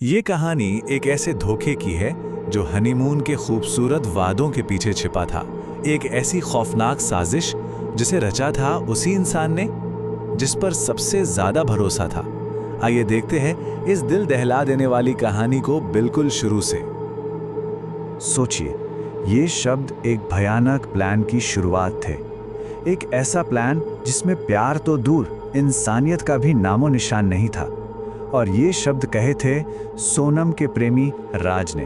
ये कहानी एक ऐसे धोखे की है जो हनीमून के खूबसूरत वादों के पीछे छिपा था। एक ऐसी खौफनाक साजिश जिसे रचा था उसी इंसान ने जिस पर सबसे ज्यादा भरोसा था। आइए देखते हैं इस दिल दहला देने वाली कहानी को बिल्कुल शुरू से। सोचिए, ये शब्द एक भयानक प्लान की शुरुआत थे। एक ऐसा प्लान जिसमें प्यार तो दूर, इंसानियत का भी नामो निशान नहीं था। और ये शब्द कहे थे सोनम के प्रेमी राज ने।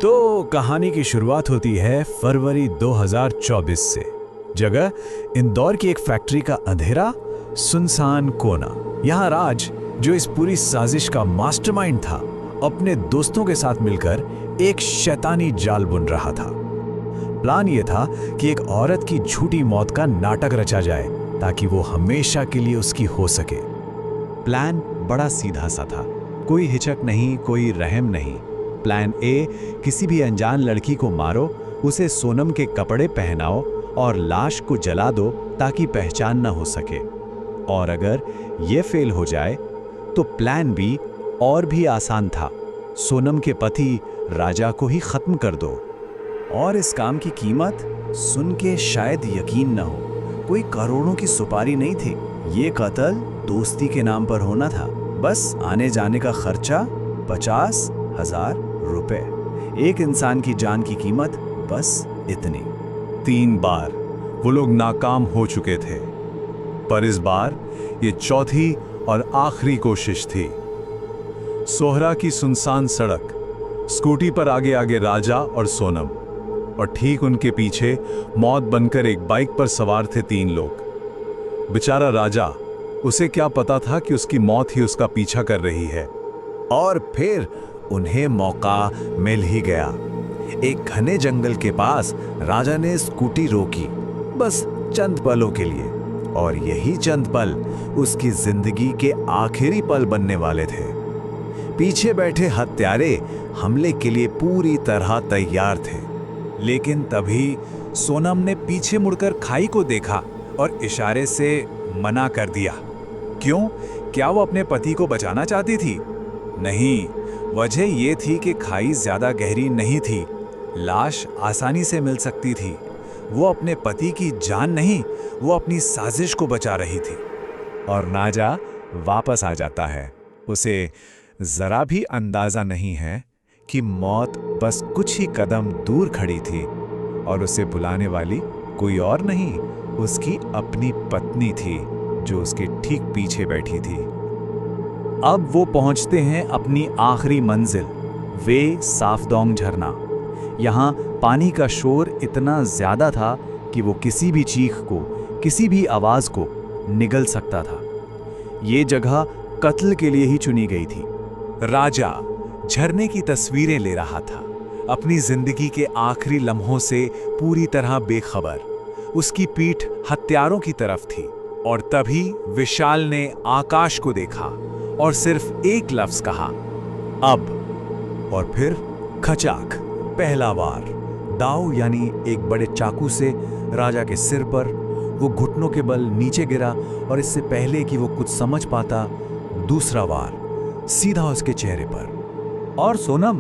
तो कहानी की शुरुआत होती है फरवरी 2024 से। जगह इंदौर की एक फैक्ट्री का अंधेरा सुनसान कोना। यहाँ राज, जो इस पूरी साजिश का मास्टरमाइंड था, अपने दोस्तों के साथ मिलकर एक शैतानी जाल बुन रहा था। प्लान ये था कि एक औरत की झूठी मौत का नाटक रचा जाए ताकि वो हमेशा के लिए उसकी हो सके। प्लान बड़ा सीधा सा था, कोई हिचक नहीं, कोई रहम नहीं। प्लान ए, किसी भी अनजान लड़की को मारो, उसे सोनम के कपड़े पहनाओ और लाश को जला दो ताकि पहचान न हो सके। और अगर ये फेल हो जाए तो प्लान बी और भी आसान था, सोनम के पति राजा को ही खत्म कर दो। और इस काम की कीमत सुन के शायद यकीन न हो, कोई करोड़ों की सुपारी नहीं थी। ये कत्ल दोस्ती के नाम पर होना था। बस आने जाने का खर्चा 50,000 रुपए। एक इंसान की जान की कीमत बस इतनी। 3 बार वो लोग नाकाम हो चुके थे, पर इस बार ये चौथी और आखिरी कोशिश थी। सोहरा की सुनसान सड़क, स्कूटी पर आगे आगे राजा और सोनम, और ठीक उनके पीछे मौत बनकर एक बाइक पर सवार थे 3 लोग। बेचारा राजा, उसे क्या पता था कि उसकी मौत ही उसका पीछा कर रही है। और फिर उन्हें मौका मिल ही गया। एक घने जंगल के पास राजा ने स्कूटी रोकी, बस चंद पलों के लिए। और यही चंद पल उसकी जिंदगी के आखिरी पल बनने वाले थे। पीछे बैठे हत्यारे हमले के लिए पूरी तरह तैयार थे। लेकिन तभी सोनम ने पीछे मुड़कर खाई को देखा और इशारे से मना कर दिया। क्यों? क्या वो अपने पति को बचाना चाहती थी? नहीं, वजह ये थी कि खाई ज्यादा गहरी नहीं थी, लाश आसानी से मिल सकती थी। वो अपने पति की जान नहीं, वो अपनी साजिश को बचा रही थी। और राजा वापस आ जाता है। उसे जरा भी अंदाजा नहीं है कि मौत बस कुछ ही कदम दूर खड़ी थी और उसे बुलाने वाली कोई और नहीं, उसकी अपनी पत्नी थी जो उसके ठीक पीछे बैठी थी। अब वो पहुंचते हैं अपनी आखिरी मंजिल, वे साफदोंग झरना। यहाँ पानी का शोर इतना ज्यादा था कि वो किसी भी चीख को, किसी भी आवाज को निगल सकता था। ये जगह कत्ल के लिए ही चुनी गई थी। राजा झरने की तस्वीरें ले रहा था, अपनी जिंदगी के आखिरी लम्हों से पूरी तरह बेखबर। उसकी पीठ हत्यारों की तरफ थी। और तभी विशाल ने आकाश को देखा और सिर्फ एक लफ्ज कहा, अब। और फिर खचाक, पहला वार। दाव यानी एक बड़े चाकू से राजा के सिर पर। वो घुटनों के बल नीचे गिरा और इससे पहले कि वो कुछ समझ पाता, दूसरा वार सीधा उसके चेहरे पर। और सोनम,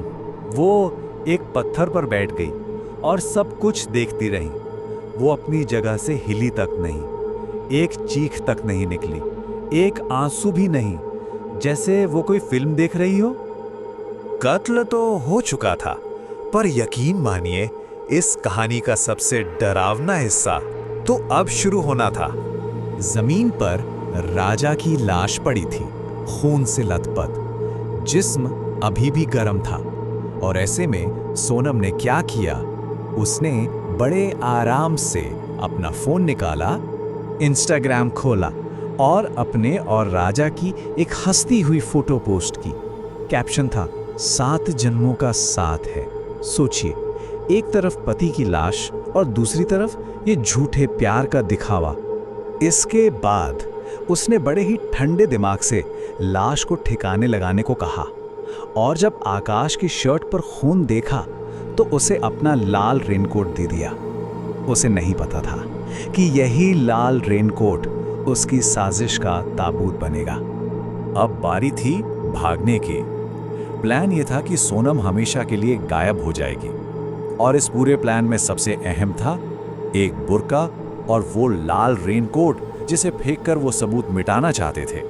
वो एक पत्थर पर बैठ गई और सब कुछ देखती रही। वो अपनी जगह से हिली तक नहीं, एक चीख तक नहीं निकली, एक आंसू भी नहीं, जैसे वो कोई फिल्म देख रही हो। कत्ल तो हो चुका था, पर यकीन मानिए, इस कहानी का सबसे डरावना हिस्सा तो अब शुरू होना था। जमीन पर राजा की लाश पड़ी थी, खून से लथपथ, जिस्म अभी भी गर्म था। और ऐसे में सोनम ने क्या किया? उसने बड़े आराम से अपना फोन निकाला, इंस्टाग्राम खोला और अपने और राजा की एक हंसती हुई फोटो पोस्ट की। कैप्शन था, 7 जन्मों का साथ है। सोचिए, एक तरफ पति की लाश और दूसरी तरफ ये झूठे प्यार का दिखावा। इसके बाद उसने बड़े ही ठंडे दिमाग से लाश को ठिकाने लगाने को कहा। और जब आकाश की शर्ट पर खून देखा तो उसे अपना लाल रेनकोट दे दिया। उसे नहीं पता था कि यही लाल रेनकोट उसकी साजिश का ताबूत बनेगा। अब बारी थी भागने की। प्लान ये था कि सोनम हमेशा के लिए गायब हो जाएगी और इस पूरे प्लान में सबसे अहम था एक बुर्का और वो लाल रेनकोट जिसे फेंककर वो सबूत मिटाना चाहते थे,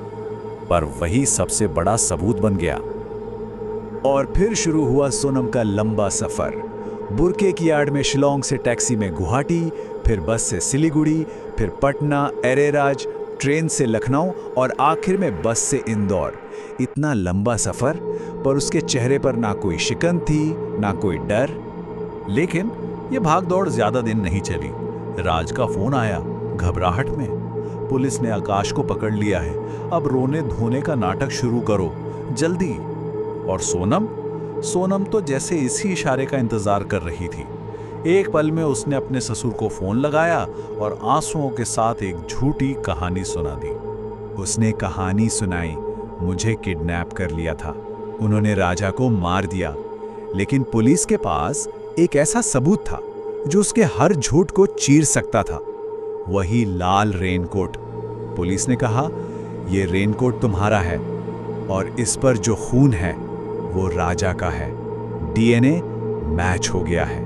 पर वही सबसे बड़ा सबूत बन गया। और फिर शुरू हुआ सोनम का लंबा सफर। बुरके की आड़ में शिलोंग से टैक्सी में गुवाहाटी, फिर बस से सिलीगुड़ी, फिर पटना, एरेराज, ट्रेन से लखनऊ और आखिर में बस से इंदौर। इतना लंबा सफर, पर उसके चेहरे पर ना कोई शिकन थी, ना कोई डर। लेकिन ये भागदौड़ ज्यादा दिन नहीं चली। राज का फोन आया घबराहट में। पुलिस ने आकाश को पकड़ लिया है, अब रोने धोने का नाटक शुरू करो जल्दी। और सोनम तो जैसे इसी इशारे का इंतजार कर रही थी। एक पल में उसने अपने ससुर को फोन लगाया और आंसुओं के साथ एक झूठी कहानी सुना दी। उसने कहानी सुनाई, मुझे किडनैप कर लिया था, उन्होंने राजा को मार दिया, लेकिन पुलिस के पास एक ऐसा सबूत था जो उसके हर झूठ को चीर सकता था, वही लाल रेनकोट। पुलिस ने कहा, यह रेनकोट तुम्हारा है और इस पर जो खून है वो राजा का है। डीएनए मैच हो गया है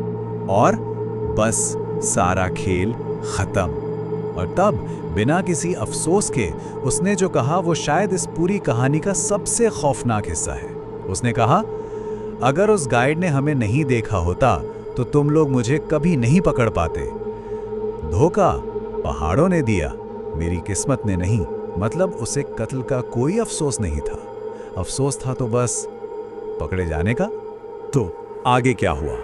और बस सारा खेल खत्म। और तब बिना किसी अफसोस के उसने जो कहा वो शायद इस पूरी कहानी का सबसे खौफनाक हिस्सा है। उसने कहा, अगर उस गाइड ने हमें नहीं देखा होता तो तुम लोग मुझे कभी नहीं पकड़ पाते। धोखा पहाड़ों ने दिया, मेरी किस्मत ने नहीं। मतलब उसे कत्ल का कोई अफसोस नहीं था, अफसोस था तो बस पकड़े जाने का। तो आगे क्या हुआ?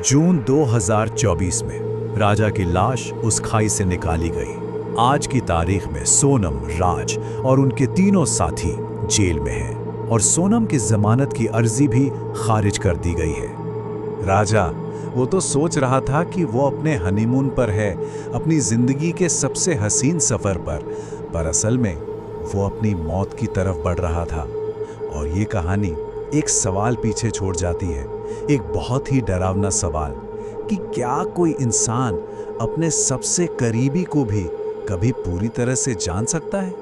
जून 2024 में राजा की लाश उस खाई से निकाली गई। आज की तारीख में सोनम, राज और उनके तीनों साथी जेल में हैं और सोनम की जमानत की अर्जी भी खारिज कर दी गई है। राजा वो तो सोच रहा था कि वो अपने हनीमून पर है, अपनी जिंदगी के सबसे हसीन सफर पर असल में वो अपनी मौत की तरफ बढ़ रहा था। और ये कहानी एक सवाल पीछे छोड़ जाती है, एक बहुत ही डरावना सवाल कि क्या कोई इंसान अपने सबसे करीबी को भी कभी पूरी तरह से जान सकता है?